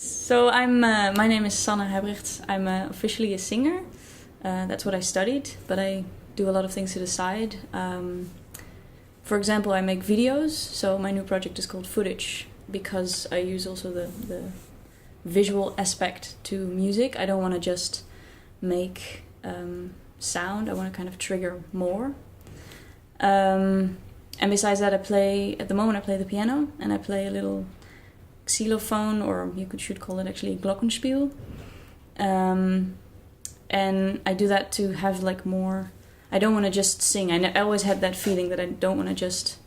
So my name is Sanne Huijbregts. I'm officially a singer. That's what I studied, but I do a lot of things to the side. For example, I make videos. So my new project is called Footage because I use also the visual aspect to music. I don't want to just make sound. I want to kind of trigger more. And besides that, at the moment I play the piano and I play a little xylophone, or you should call it actually glockenspiel. And I do that to have like more. I don't want to just sing. I always had that feeling that I don't want to just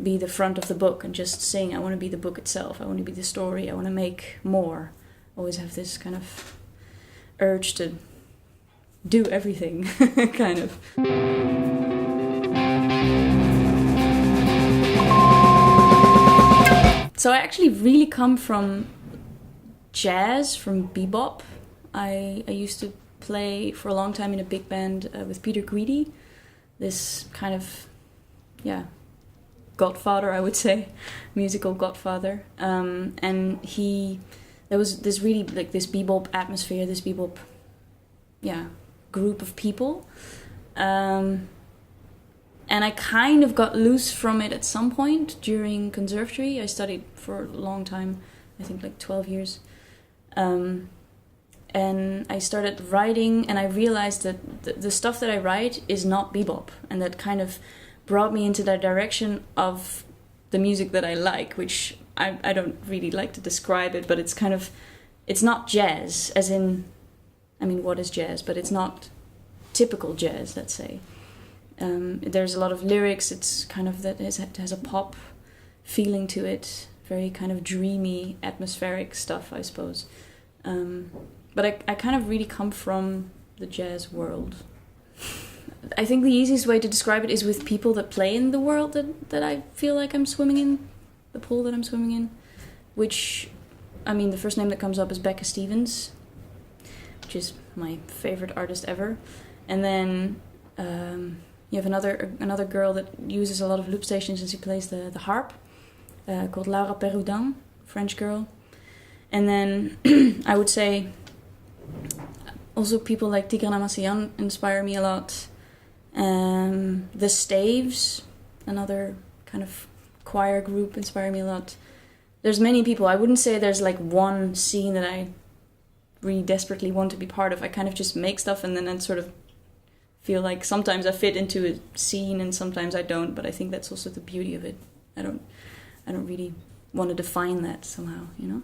be the front of the book and just sing. I want to be the book itself. I want to be the story. I want to make more. I always have this kind of urge to do everything, kind of. So I actually really come from jazz, from bebop. I used to play for a long time in a big band with Peter Guidi, this kind of, godfather, I would say, musical godfather. And there was this really, like this bebop atmosphere, this bebop, group of people. And I kind of got loose from it at some point during conservatory. I studied for a long time, I think like 12 years. And I started writing and I realized that the stuff that I write is not bebop. And that kind of brought me into that direction of the music that I like, which I don't really like to describe it, but it's kind of, it's not jazz, as in, I mean, what is jazz? But it's not typical jazz, let's say. There's a lot of lyrics. It's kind of it has a pop feeling to it, very kind of dreamy, atmospheric stuff, I suppose. But I kind of really come from the jazz world. I think the easiest way to describe it is with people that play in the world that I feel like I'm swimming in, the pool that I'm swimming in, which, I mean, the first name that comes up is Becca Stevens, which is my favorite artist ever. And then you have another girl that uses a lot of loop stations and she plays the harp, called Laura Perroudin, French girl. And then I would say also people like Tigran Amassian inspire me a lot. The Staves, another kind of choir group, inspire me a lot. There's many people. I wouldn't say there's like one scene that I really desperately want to be part of. I kind of just make stuff and then I sort of feel like sometimes I fit into a scene and sometimes I don't, but I think that's also the beauty of it. I don't really want to define that somehow, you know?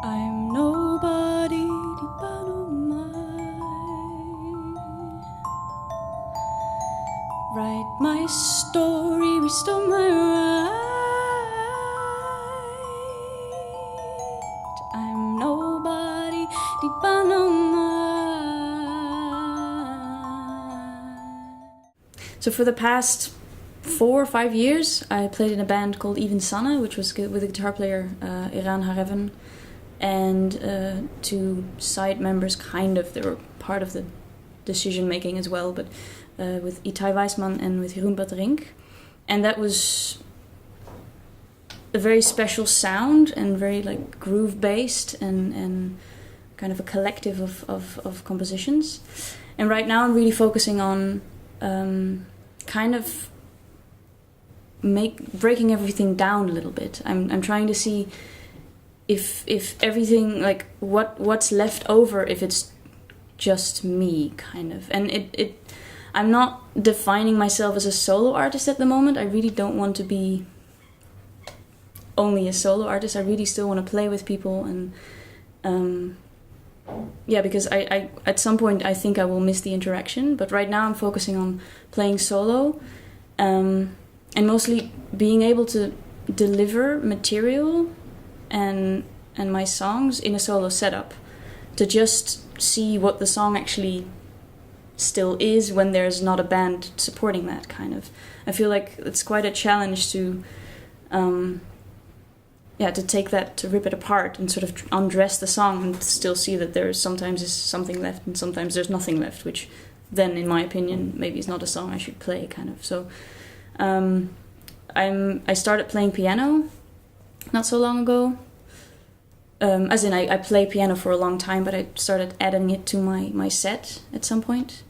I'm nobody but write my story, restore my right. I'm nobody but So for the past 4 or 5 years, I played in a band called EvenSanne, which was with a guitar player, Hareven, and 2 side members, kind of. They were part of the decision making as well, but with Itai Weisman and with Jeroen Patterink. And that was a very special sound and very like groove based and kind of a collective of compositions. And right now I'm really focusing on kind of breaking everything down a little bit. I'm trying to see if everything, like what's left over if it's just me, kind of. And I'm not defining myself as a solo artist at the moment. I really don't want to be only a solo artist. I really still want to play with people and because I at some point I think I will miss the interaction, but right now I'm focusing on playing solo and mostly being able to deliver material and my songs in a solo setup, to just see what the song actually still is when there's not a band supporting that, kind of. I feel like it's quite a challenge to take that, to rip it apart and sort of undress the song and still see that there sometimes is something left and sometimes there's nothing left, which then, in my opinion, maybe is not a song I should play, kind of. So I started playing piano not so long ago. As in, I play piano for a long time, but I started adding it to my set at some point.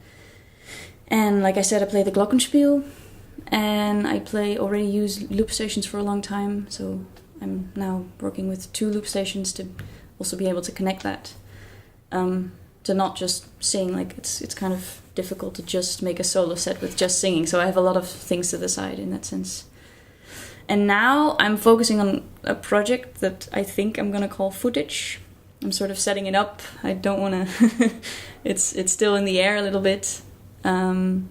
And like I said, I play the glockenspiel, and I already use loop stations for a long time, so I'm now working with 2 loop stations to also be able to connect that. To not just sing, like it's kind of difficult to just make a solo set with just singing, so I have a lot of things to the side in that sense. And now I'm focusing on a project that I think I'm gonna call Footage. I'm sort of setting it up. I don't wanna... it's still in the air a little bit. And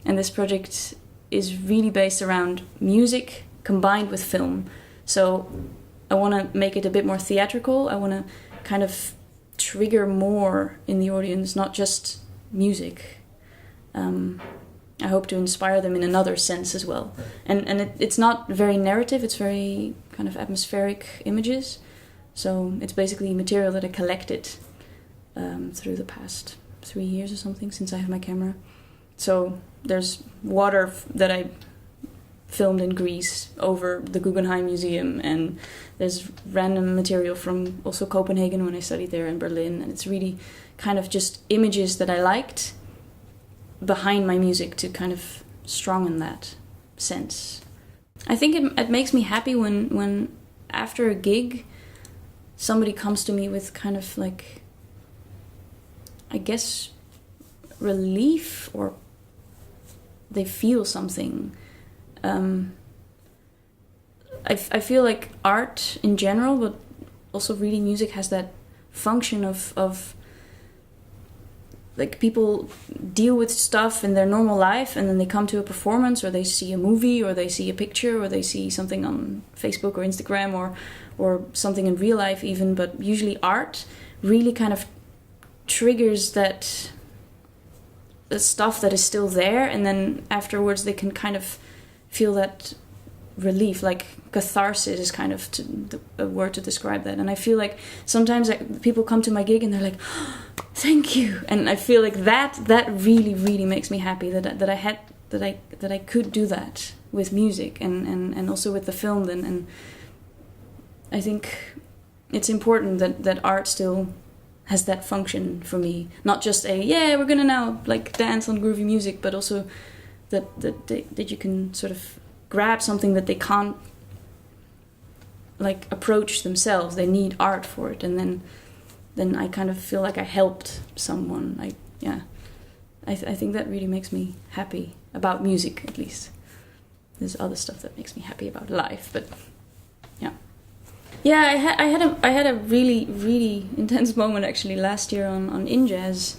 this project is really based around music combined with film. So I wanna make it a bit more theatrical. I wanna kind of trigger more in the audience, not just music. I hope to inspire them in another sense as well. And it's not very narrative, it's very kind of atmospheric images. So it's basically material that I collected through the past 3 years or something since I have my camera. So there's water that I filmed in Greece over the Guggenheim Museum, and there's random material from also Copenhagen when I studied there, in Berlin, and it's really kind of just images that I liked behind my music to kind of strengthen that sense. I think it makes me happy when after a gig somebody comes to me with kind of like, I guess, relief, or they feel something. I feel like art in general, but also reading music, has that function of like people deal with stuff in their normal life, and then they come to a performance, or they see a movie, or they see a picture, or they see something on Facebook or Instagram, or something in real life even. But usually art really kind of triggers that the stuff that is still there, and then afterwards they can kind of feel that relief. Like catharsis is kind of a word to describe that. And I feel like sometimes people come to my gig and they're like, oh, thank you, and I feel like that really makes me happy that I could do that with music and also with the film then. And I think it's important that art still has that function for me, not just we're gonna now like dance on groovy music, but also that you can sort of grab something that they can't like approach themselves. They need art for it, and then I kind of feel like I helped someone. I think that really makes me happy about music, at least. There's other stuff that makes me happy about life, but yeah. Yeah, I had a really intense moment actually last year on In Jazz.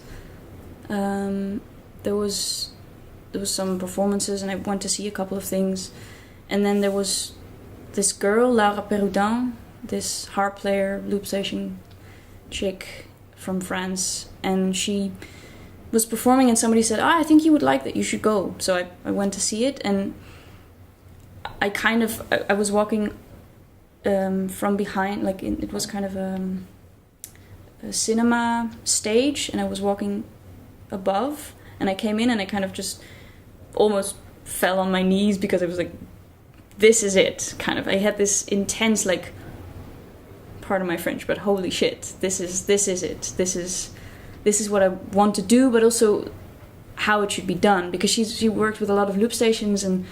There was some performances, and I went to see a couple of things, and then there was this girl, Laura Perroudin, this harp player, loop station chick from France, and she was performing, and somebody said, I think you would like that, you should go. So I went to see it, and I was walking from behind, like it was kind of a cinema stage, and I was walking above, and I came in and I kind of just almost fell on my knees, because I was like, this is it, kind of. I had this intense, like, pardon my French, but holy shit, this is it. This is what I want to do, but also how it should be done, because she worked with a lot of loop stations, and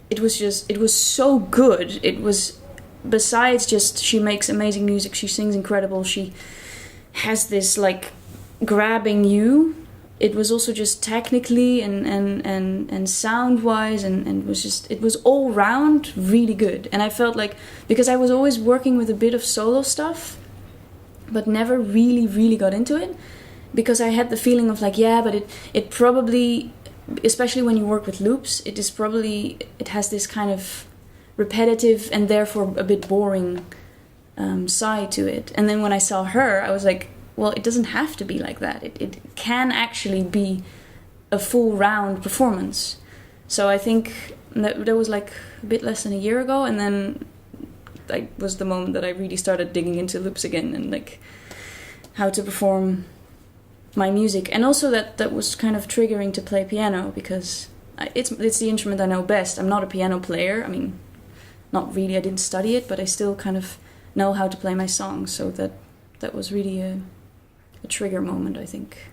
it was so good. It was, besides just she makes amazing music, she sings incredible, she has this like grabbing you. It was also just technically and sound wise, and it was all round really good. And I felt like, because I was always working with a bit of solo stuff, but never really got into it, because I had the feeling of like, yeah, but it probably, especially when you work with loops, it has this kind of repetitive and therefore a bit boring side to it. And then when I saw her, I was like, well, it doesn't have to be like that. It can actually be a full round performance. So I think that was like a bit less than a year ago, and then that was the moment that I really started digging into loops again, and like how to perform my music. And also that was kind of triggering to play piano, because it's the instrument I know best. I'm not a piano player. I mean, not really. I didn't study it, but I still kind of know how to play my songs. So that was really a trigger moment, I think.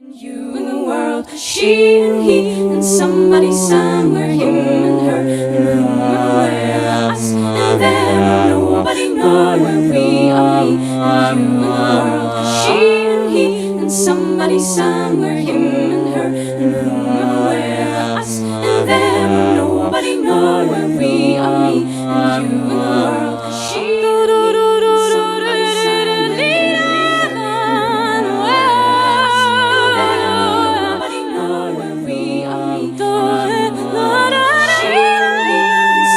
You and the world, she and he, and somebody somewhere, him and her, and whom and where, us and them, nobody know where we are, me and you and the world, she and he, and somebody somewhere, him and her, and whom and where, us and them, nobody know where we are, me and you and the world, she and he, and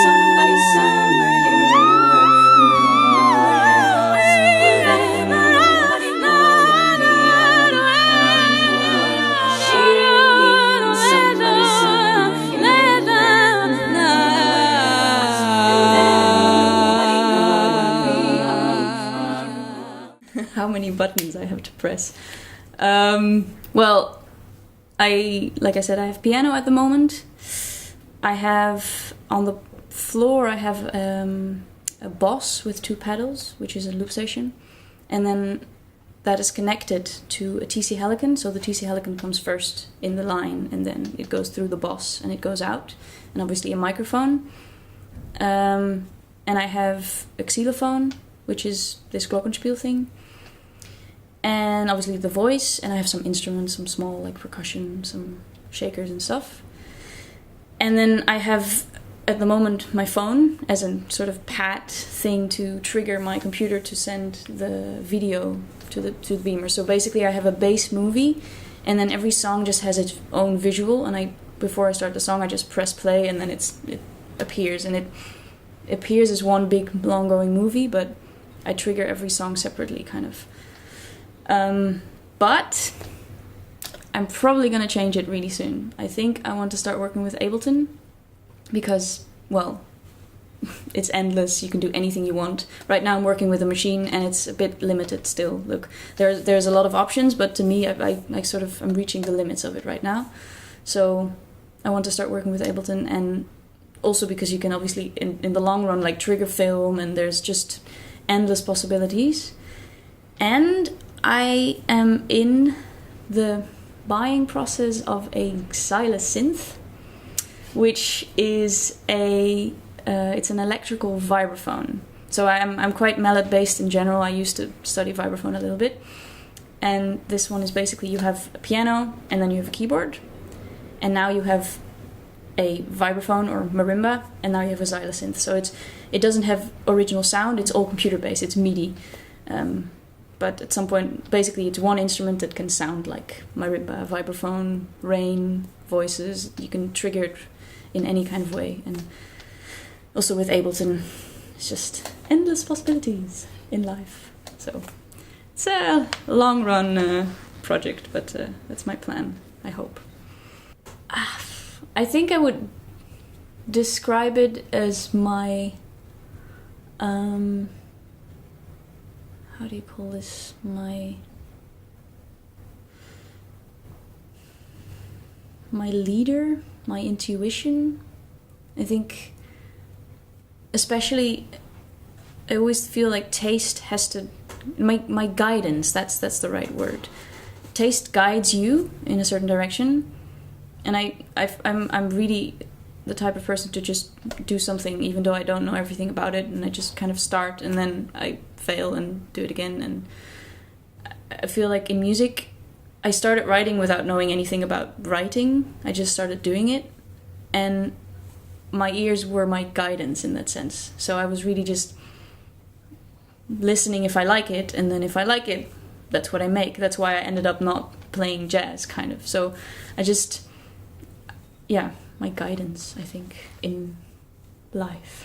somebody somewhere, how many buttons I have to press. Well, like I said, I have piano at the moment. I have on the floor, I have a Boss with 2 pedals, which is a loop station, and then that is connected to a TC Helicon. So the TC Helicon comes first in the line, and then it goes through the Boss and it goes out, and obviously a microphone. And I have a xylophone, which is this glockenspiel thing. And obviously the voice, and I have some instruments, some small like percussion, some shakers and stuff. And then I have at the moment my phone as a sort of pad thing to trigger my computer to send the video to the beamer. So basically I have a bass movie, and then every song just has its own visual, and before I start the song I just press play, and then it appears, and it appears as one big long going movie, but I trigger every song separately kind of. But I'm probably going to change it really soon. I think I want to start working with Ableton because, well, it's endless. You can do anything you want. Right now I'm working with a machine and it's a bit limited still. Look, there's a lot of options, but to me, I sort of am reaching the limits of it right now. So I want to start working with Ableton, and also because you can obviously, in the long run, like trigger film, and there's just endless possibilities. And I am in the buying process of a xylosynth, which is it's an electrical vibraphone. So I'm quite mallet based in general. I used to study vibraphone a little bit, and this one is basically you have a piano and then you have a keyboard, and now you have a vibraphone or marimba, and now you have a xylosynth. So it doesn't have original sound. It's all computer based. It's MIDI. But at some point, basically, it's one instrument that can sound like marimba, vibraphone, rain, voices. You can trigger it in any kind of way. And also with Ableton, it's just endless possibilities in life. So it's a long-run project, but that's my plan, I hope. I think I would describe it as my... how do you call this? My leader, my intuition. I think, especially, I always feel like taste has to, my guidance. That's the right word. Taste guides you in a certain direction, and I'm really the type of person to just do something even though I don't know everything about it, and I just kind of start and then I fail and do it again. And I feel like in music I started writing without knowing anything about writing. I just started doing it, and my ears were my guidance in that sense. So I was really just listening if I like it, and then if I like it, that's what I make. That's why I ended up not playing jazz, kind of. So I just, yeah, my guidance, I think, in life.